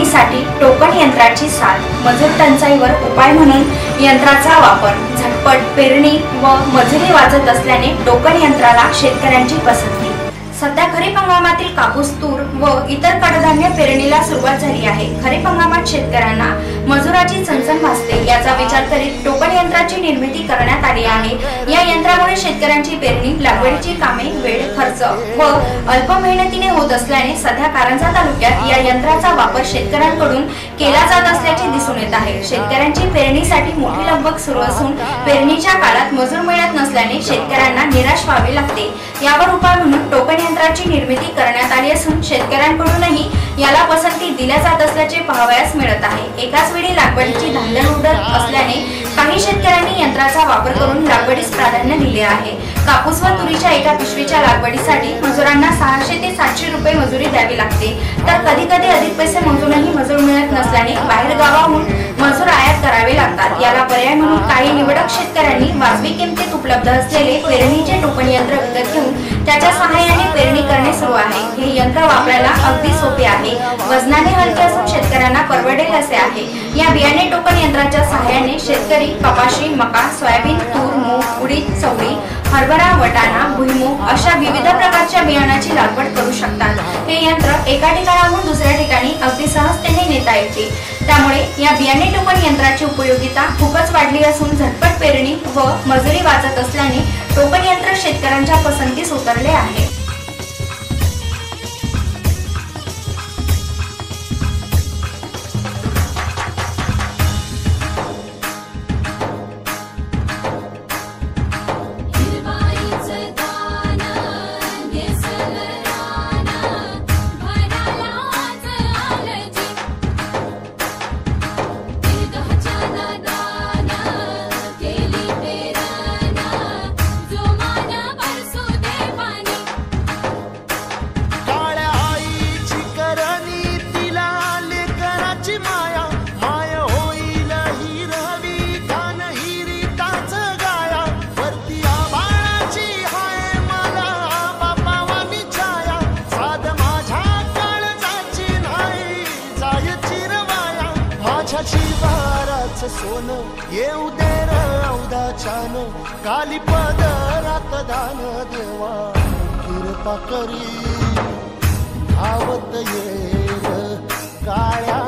पेरणीसाठी टोकन यंत्राची साथ, मजूर टंचाईवर उपाय म्हणून यंत्राचा वापर, झटपट पेरणी व मजुरी वाचत असल्याने टोकन यंत्राला शेतकऱ्यांची पसंती। सध्या खरीप हंगामातील कापूस, तूर व इतर कडधान्य पेरणीला सुरुवात झाली आहे। खरीप हंगामात शेतकऱ्यांना मजुराची चणचण भासते, याचा विचार करीत टोकन यंत्राची निर्मिती करण्यात आली आहे। या यंत्रामुळे शेतकऱ्यांची पेरणी, लागवडीची कामे वेळ, खर्च व अल्प मेहनतीने होत असल्याने सध्या कारंजा तालुक्यात या यंत्राचा वापर शेतकऱ्यांकडून केला जात असल्याचे दिसून येत आहे। शेतकऱ्यांची पेरणीसाठी मोठी लगबग सुरू असून पेरणीच्या काळात मजूर मिळत नसल्याने शेतकऱ्यांना निराश व्हावे लागते। यावर उपाय म्हणून टोकन यंत्राची निर्मिती करण्यात आली असून शेतकऱ्यांकडूनही याला पसंती दिल्या जात असल्याचे पाहावयास मिळत आहे। एकाच वेळी लागवडीची धांदल उडत असल्याने काही शेतकऱ्यांनी यंत्राचा वापर करून लागवडीस प्राधान्य दिले आहे। कापूस व तुरीच्या एका पिशवीच्या लागवडीसाठी मजुरांना 600 ते 700 रुपये मजुरी द्यावी लागते, तर कधी कधी अधिक पैसे मोजूनही मजूर मिळत नसल्याने बाहेर गावाहून मजूर आयात करावे लागतात। याला पर्याय म्हणून काही निवडक शेतकऱ्यांनी वाजवी किमतीत उपलब्ध असलेले पेरणीचे टोकन यंत्र विकत घेऊन त्याच्या सहाय्याने पेरणी करणे सुरू आहे। हे यंत्र वापरायला अगदी सोपे आहे, वजनाने हलके असून शेतकऱ्यांना परवडेल असे आहे। या बियाणे टोकन यंत्राच्या सहाय्याने शेतकरी कपाशी, मका, सोयाबीन, तूर, मूग, उडीद, चवळी, हरभरा, वाटाणा, भुईमूग अशा विविध प्रकारच्या बियाणाची लागवड करू शकतात। हे यंत्र एका ठिकाणाहून दुसऱ्या ठिकाणी अगदी सहजतेने नेता येते। त्यामुळे या बियाणे टोकन यंत्राची उपयोगिता खूपच वाढली असून झटपट पेरणी व मजुरी वाचत असल्याने टोकन यंत्र शेतकऱ्यांच्या पसंतीस उतरले आहे। शिवाराच सोन येऊ दे रौदाच्यान, काली पदरात दान देवा कृपा करी, धावत येईल काळ्या